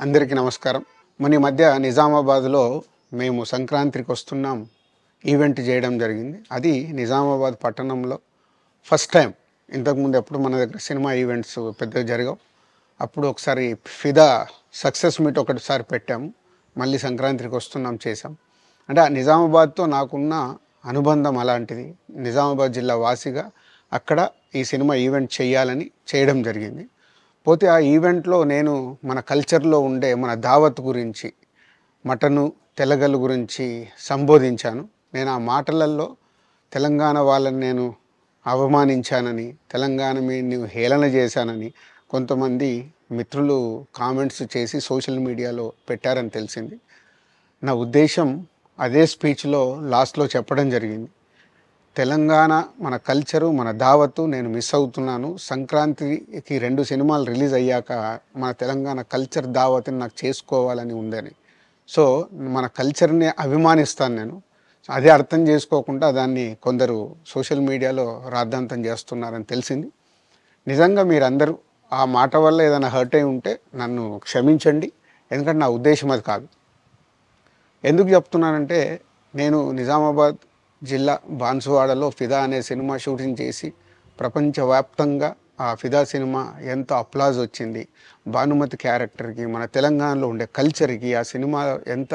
అందరికీ నమస్కారం. మన ఈ మధ్య నిజామాబాద్‌లో మేము సంక్రాంతికి వస్తున్నాం ఈవెంట్ చేయడం జరిగింది. అది నిజామాబాద్ పట్టణంలో ఫస్ట్ టైం. ఇంతకుముందు ఎప్పుడు మన దగ్గర సినిమా ఈవెంట్స్ పెద్దగా జరగవు. అప్పుడు ఒకసారి ఫిదా సక్సెస్ మీట్ ఒకటిసారి పెట్టాము. మళ్ళీ సంక్రాంతికి వస్తున్నాం చేసాం. అంటే ఆ నిజామాబాద్‌తో నాకున్న అనుబంధం అలాంటిది. నిజామాబాద్ జిల్లా వాసిగా అక్కడ ఈ సినిమా ఈవెంట్ చేయాలని చేయడం జరిగింది. పోతే ఆ ఈవెంట్‌లో నేను మన కల్చర్‌లో ఉండే మన దావత్ గురించి, మటను, తెలగలు గురించి సంబోధించాను. నేను ఆ మాటలల్లో తెలంగాణ వాళ్ళని నేను అవమానించానని, తెలంగాణ నేను హేళన చేశానని కొంతమంది మిత్రులు కామెంట్స్ చేసి సోషల్ మీడియాలో పెట్టారని తెలిసింది. నా ఉద్దేశం అదే స్పీచ్‌లో లాస్ట్‌లో చెప్పడం జరిగింది. తెలంగాణ మన కల్చరు, మన దావత్తు నేను మిస్ అవుతున్నాను. సంక్రాంతికి 2 సినిమాలు రిలీజ్ అయ్యాక మన తెలంగాణ కల్చర్ దావత్‌ని నాకు చేసుకోవాలని ఉందని. సో, మన కల్చర్‌ని అభిమానిస్తాను నేను. అదే అర్థం చేసుకోకుండా దాన్ని కొందరు సోషల్ మీడియాలో రాద్ధాంతం చేస్తున్నారని తెలిసింది. నిజంగా మీరందరూ ఆ మాట వల్ల ఏదైనా హర్ట్ అయి ఉంటే నన్ను క్షమించండి. ఎందుకంటే నా ఉద్దేశం అది కాదు. ఎందుకు చెప్తున్నానంటే, నేను నిజామాబాద్ జిల్లా బాన్సువాడలో 'ఫిదా' అనే సినిమా షూటింగ్ చేసి ప్రపంచవ్యాప్తంగా ఆ 'ఫిదా' సినిమా ఎంత అప్లాజ్ వచ్చింది. భానుమతి క్యారెక్టర్‌కి, మన తెలంగాణలో ఉండే కల్చర్‌కి ఆ సినిమా ఎంత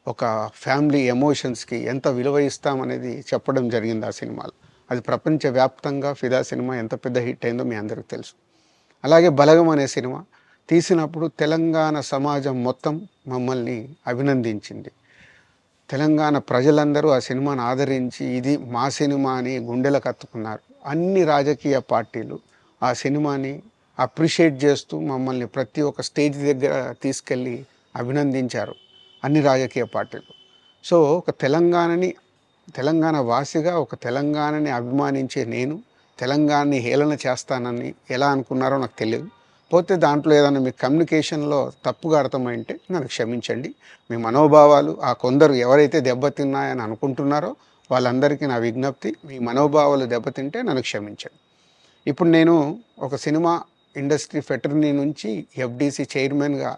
ఒక ఫ్యామిలీ ఎమోషన్స్‌కి ఎంత విలువ ఇస్తామనేది చెప్పడం జరిగింది ఆ సినిమాలో. అది ప్రపంచవ్యాప్తంగా 'ఫిదా' సినిమా ఎంత పెద్ద హిట్ అయిందో మీ అందరికీ తెలుసు. అలాగే 'బలగం' అనే సినిమా తీసినప్పుడు తెలంగాణ సమాజం మొత్తం మమ్మల్ని అభినందించింది. తెలంగాణ ప్రజలందరూ ఆ సినిమాను ఆదరించి ఇది మా సినిమా అని గుండెలకు హత్తుకున్నారు. అన్ని రాజకీయ పార్టీలు ఆ సినిమాని అప్రిషియేట్ చేస్తూ మమ్మల్ని ప్రతి ఒక్క స్టేజ్ దగ్గర తీసుకెళ్ళి అభినందించారు అన్ని రాజకీయ పార్టీలు. సో, ఒక తెలంగాణ వాసిగా ఒక తెలంగాణని అభిమానించే నేను తెలంగాణని హేళన చేస్తానని ఎలా అనుకున్నారో నాకు తెలియదు. పోతే దాంట్లో ఏదైనా మీ కమ్యూనికేషన్‌లో తప్పుగా అర్థమైంటే నన్ను క్షమించండి. మీ మనోభావాలు ఆ కొందరు ఎవరైతే దెబ్బతిన్నాయని అనుకుంటున్నారో వాళ్ళందరికీ నా విజ్ఞప్తి, మీ మనోభావాలు దెబ్బతింటే నన్ను క్షమించండి. ఇప్పుడు నేను ఒక సినిమా ఇండస్ట్రీ ఫెటర్నీ నుంచి ఎఫ్‌డీసీ చైర్మన్‌గా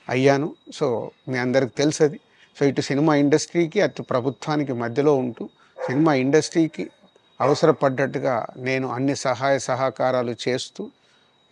అయ్యాను. సో, మీ అందరికి తెలుసది. సో, ఇటు సినిమా ఇండస్ట్రీకి, అటు ప్రభుత్వానికి మధ్యలో ఉంటూ సినిమా ఇండస్ట్రీకి అవసరపడ్డట్టుగా నేను అన్ని సహాయ సహకారాలు చేస్తూ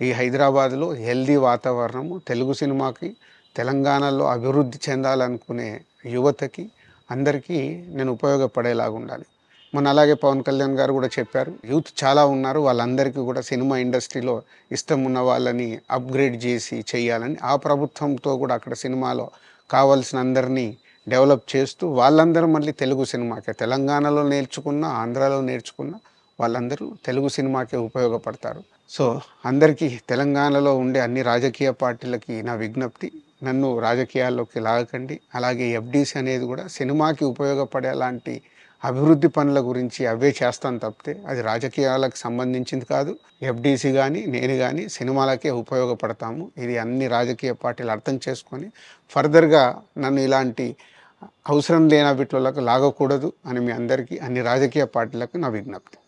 ఈ హైదరాబాద్‌లో హెల్తీ వాతావరణము, తెలుగు సినిమాకి, తెలంగాణలో అభివృద్ధి చెందాలనుకునే యువతకి అందరికీ నేను ఉపయోగపడేలాగా ఉండాలి. మొన్న అలాగే పవన్ కళ్యాణ్ గారు కూడా చెప్పారు. యూత్ చాలా ఉన్నారు. వాళ్ళందరికీ కూడా సినిమా ఇండస్ట్రీలో ఇష్టం ఉన్న వాళ్ళని అప్‌గ్రేడ్ చేసి చేయాలని. ఆ ప్రభుత్వంతో కూడా అక్కడ సినిమాలో కావాల్సిన అందరినీ డెవలప్ చేస్తూ వాళ్ళందరూ మళ్ళీ తెలుగు సినిమాకే తెలంగాణలో నేర్చుకున్న, ఆంధ్రాలో నేర్చుకున్న వాళ్ళందరూ తెలుగు సినిమాకే ఉపయోగపడతారు. సో, అందరికీ తెలంగాణలో ఉండే అన్ని రాజకీయ పార్టీలకి నా విజ్ఞప్తి, నన్ను రాజకీయాల్లోకి లాగకండి. అలాగే ఎఫ్‌డీసీ అనేది కూడా సినిమాకి ఉపయోగపడేలాంటి అభివృద్ధి పనుల గురించి అవే చేస్తాను తప్పితే అది రాజకీయాలకు సంబంధించింది కాదు. ఎఫ్‌డీసీ గానీ, నేను గానీ సినిమాలకే ఉపయోగపడతాము. ఇది అన్ని రాజకీయ పార్టీలు అర్థం చేసుకొని ఫర్దర్‌గా నన్ను ఇలాంటి అవసరం లేని వీటిలోకి లాగకూడదు అని మీ అందరికీ, అన్ని రాజకీయ పార్టీలకు నా విజ్ఞప్తి.